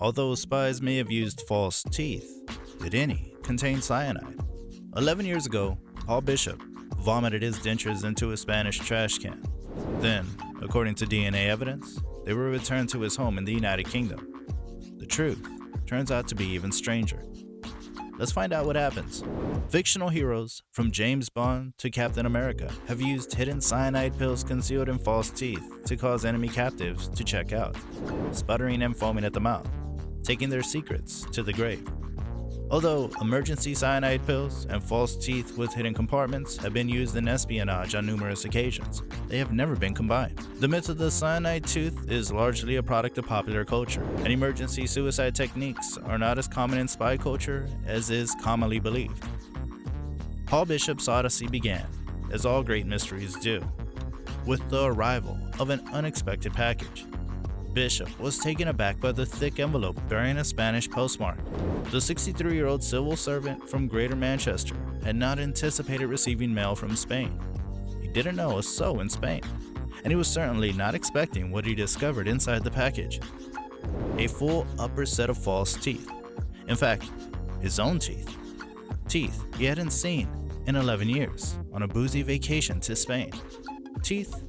Although spies may have used false teeth, did any contain cyanide? 11 years ago, Paul Bishop vomited his dentures into a Spanish trash can. Then, according to DNA evidence, they were returned to his home in the United Kingdom. The truth turns out to be even stranger. Let's find out what happens. Fictional heroes, from James Bond to Captain America, have used hidden cyanide pills concealed in false teeth to cause enemy captives to check out, sputtering and foaming at the mouth, taking their secrets to the grave. Although emergency cyanide pills and false teeth with hidden compartments have been used in espionage on numerous occasions, they have never been combined. The myth of the cyanide tooth is largely a product of popular culture, and emergency suicide techniques are not as common in spy culture as is commonly believed. Paul Bishop's odyssey began, as all great mysteries do, with the arrival of an unexpected package. Bishop was taken aback by the thick envelope bearing a Spanish postmark. The 63-year-old civil servant from Greater Manchester had not anticipated receiving mail from Spain. He didn't know a soul in Spain, and he was certainly not expecting what he discovered inside the package. A full upper set of false teeth. In fact, his own teeth. Teeth he hadn't seen in 11 years on a boozy vacation to Spain. Teeth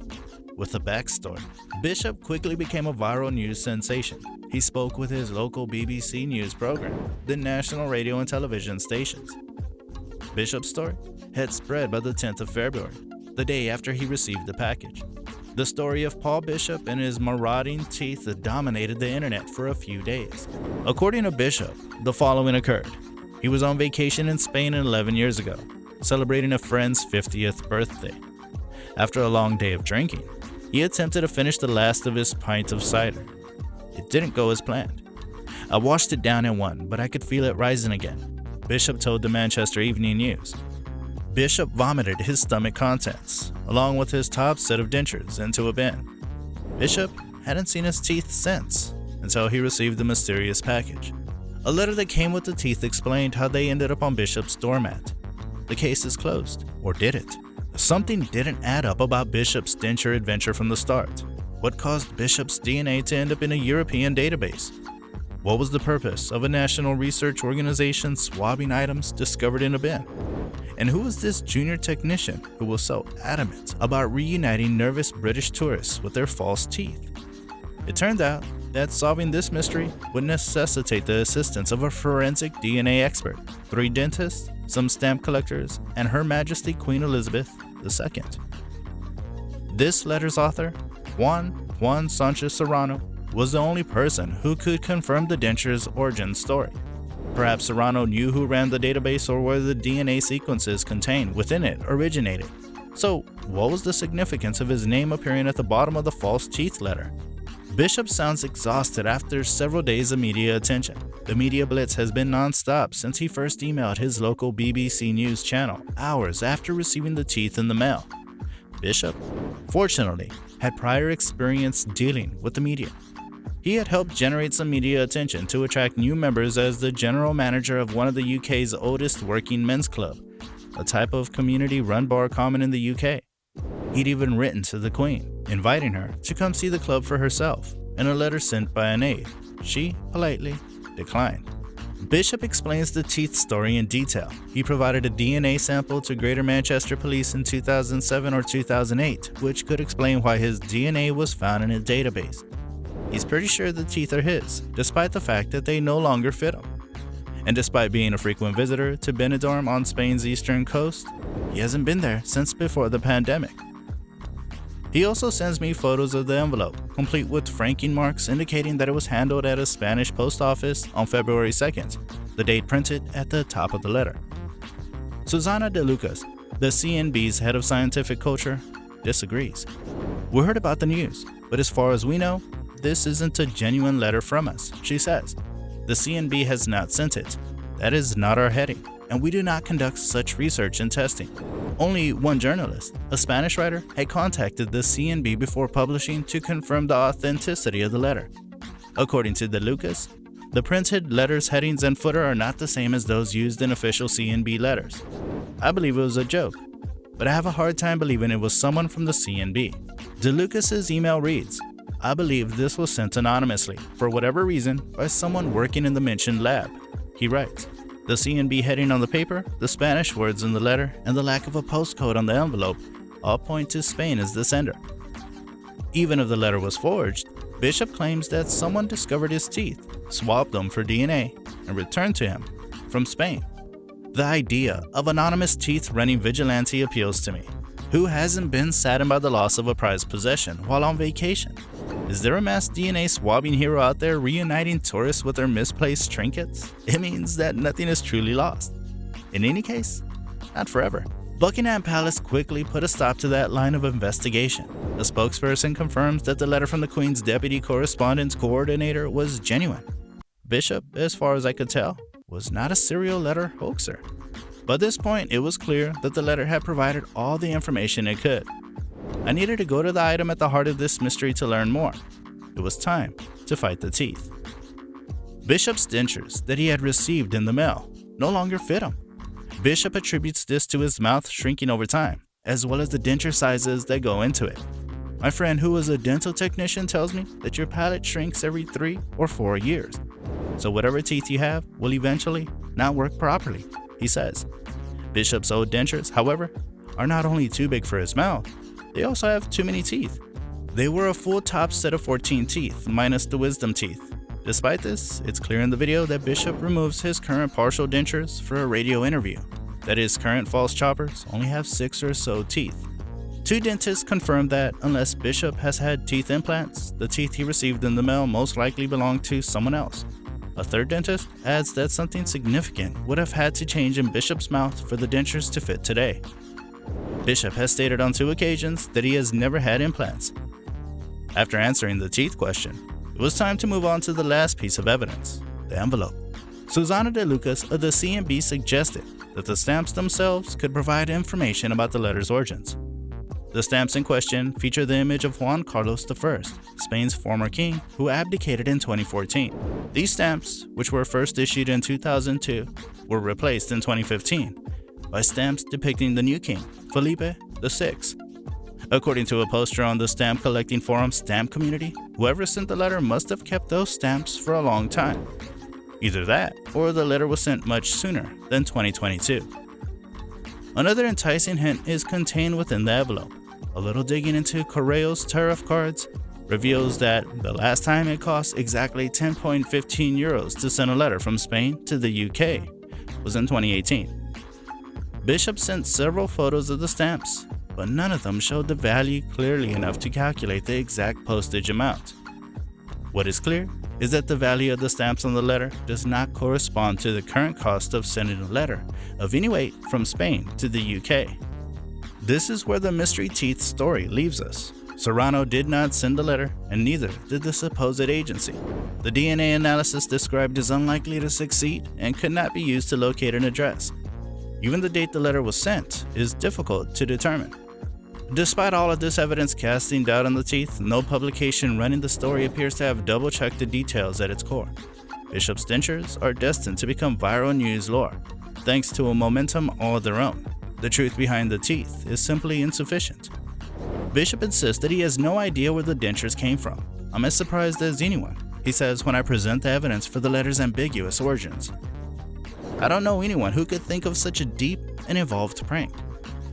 with a backstory. Bishop quickly became a viral news sensation. He spoke with his local BBC news program, the national radio and television stations. Bishop's story had spread by the 10th of February, the day after he received the package. The story of Paul Bishop and his marauding teeth dominated the internet for a few days. According to Bishop, the following occurred. He was on vacation in Spain 11 years ago, celebrating a friend's 50th birthday. After a long day of drinking, he attempted to finish the last of his pint of cider. It didn't go as planned. I washed it down in one, but I could feel it rising again, Bishop told the Manchester Evening News. Bishop vomited his stomach contents, along with his top set of dentures, into a bin. Bishop hadn't seen his teeth since, until he received the mysterious package. A letter that came with the teeth explained how they ended up on Bishop's doormat. The case is closed, or did it? Something didn't add up about Bishop's denture adventure from the start. What caused Bishop's DNA to end up in a European database? What was the purpose of a national research organization swabbing items discovered in a bin? And who was this junior technician who was so adamant about reuniting nervous British tourists with their false teeth? It turned out that solving this mystery would necessitate the assistance of a forensic DNA expert, 3 dentists, some stamp collectors, and Her Majesty Queen Elizabeth II. This letter's author, Juan Sanchez Serrano, was the only person who could confirm the denture's origin story. Perhaps Serrano knew who ran the database or where the DNA sequences contained within it originated. So, what was the significance of his name appearing at the bottom of the false teeth letter? Bishop sounds exhausted after several days of media attention. The media blitz has been non-stop since he first emailed his local BBC News channel hours after receiving the teeth in the mail. Bishop, fortunately, had prior experience dealing with the media. He had helped generate some media attention to attract new members as the general manager of one of the UK's oldest working men's club, a type of community-run bar common in the UK. He'd even written to the Queen, inviting her to come see the club for herself, in a letter sent by an aide. She politely declined. Bishop explains the teeth story in detail. He provided a DNA sample to Greater Manchester Police in 2007 or 2008, which could explain why his DNA was found in a database. He's pretty sure the teeth are his, despite the fact that they no longer fit him. And despite being a frequent visitor to Benidorm on Spain's eastern coast, he hasn't been there since before the pandemic. He also sends me photos of the envelope, complete with franking marks indicating that it was handled at a Spanish post office on February 2nd, the date printed at the top of the letter. Susana de Lucas, the CNB's head of scientific culture, disagrees. We heard about the news, but as far as we know, this isn't a genuine letter from us, she says. The CNB has not sent it. That is not our heading, and we do not conduct such research and testing. Only one journalist, a Spanish writer, had contacted the CNB before publishing to confirm the authenticity of the letter. According to De Lucas, the printed letters, headings, and footer are not the same as those used in official CNB letters. I believe it was a joke, but I have a hard time believing it was someone from the CNB. De Lucas's email reads, I believe this was sent anonymously, for whatever reason, by someone working in the mentioned lab. He writes, the CNB heading on the paper, the Spanish words in the letter, and the lack of a postcode on the envelope all point to Spain as the sender. Even if the letter was forged, Bishop claims that someone discovered his teeth, swabbed them for DNA, and returned to him from Spain. The idea of anonymous teeth-running vigilante appeals to me. Who hasn't been saddened by the loss of a prized possession while on vacation? Is there a mass DNA swabbing hero out there reuniting tourists with their misplaced trinkets? It means that nothing is truly lost. In any case, not forever. Buckingham Palace quickly put a stop to that line of investigation. A spokesperson confirms that the letter from the Queen's Deputy Correspondence Coordinator was genuine. Bishop, as far as I could tell, was not a serial letter hoaxer. By this point, it was clear that the letter had provided all the information it could. I needed to go to the item at the heart of this mystery to learn more. It was time to fight the teeth. Bishop's dentures that he had received in the mail no longer fit him. Bishop attributes this to his mouth shrinking over time, as well as the denture sizes that go into it. My friend who is a dental technician tells me that your palate shrinks every 3 or 4 years. So whatever teeth you have will eventually not work properly, he says. Bishop's old dentures, however, are not only too big for his mouth, they also have too many teeth. They were a full top set of 14 teeth, minus the wisdom teeth. Despite this, it's clear in the video that Bishop removes his current partial dentures for a radio interview, that his current false choppers only have 6 or so teeth. 2 dentists confirmed that unless Bishop has had teeth implants, the teeth he received in the mail most likely belong to someone else. A 3rd dentist adds that something significant would have had to change in Bishop's mouth for the dentures to fit today. Bishop has stated on 2 occasions that he has never had implants. After answering the teeth question, it was time to move on to the last piece of evidence, the envelope. Susana de Lucas of the CNB suggested that the stamps themselves could provide information about the letter's origins. The stamps in question feature the image of Juan Carlos I, Spain's former king, who abdicated in 2014. These stamps, which were first issued in 2002, were replaced in 2015 by stamps depicting the new king, Felipe VI. According to a poster on the stamp collecting forum Stamp Community, whoever sent the letter must have kept those stamps for a long time. Either that, or the letter was sent much sooner than 2022. Another enticing hint is contained within the envelope. A little digging into Correo's tariff cards reveals that the last time it cost exactly 10.15 euros to send a letter from Spain to the UK was in 2018. Bishop sent several photos of the stamps, but none of them showed the value clearly enough to calculate the exact postage amount. What is clear is that the value of the stamps on the letter does not correspond to the current cost of sending a letter of any weight from Spain to the UK. This is where the mystery teeth story leaves us. Serrano did not send the letter, and neither did the supposed agency. The DNA analysis described is unlikely to succeed and could not be used to locate an address. Even the date the letter was sent is difficult to determine. Despite all of this evidence casting doubt on the teeth, no publication running the story appears to have double-checked the details at its core. Bishop's dentures are destined to become viral news lore, thanks to a momentum all their own. The truth behind the teeth is simply insufficient. Bishop insists that he has no idea where the dentures came from. I'm as surprised as anyone, he says when I present the evidence for the letter's ambiguous origins. I don't know anyone who could think of such a deep and involved prank.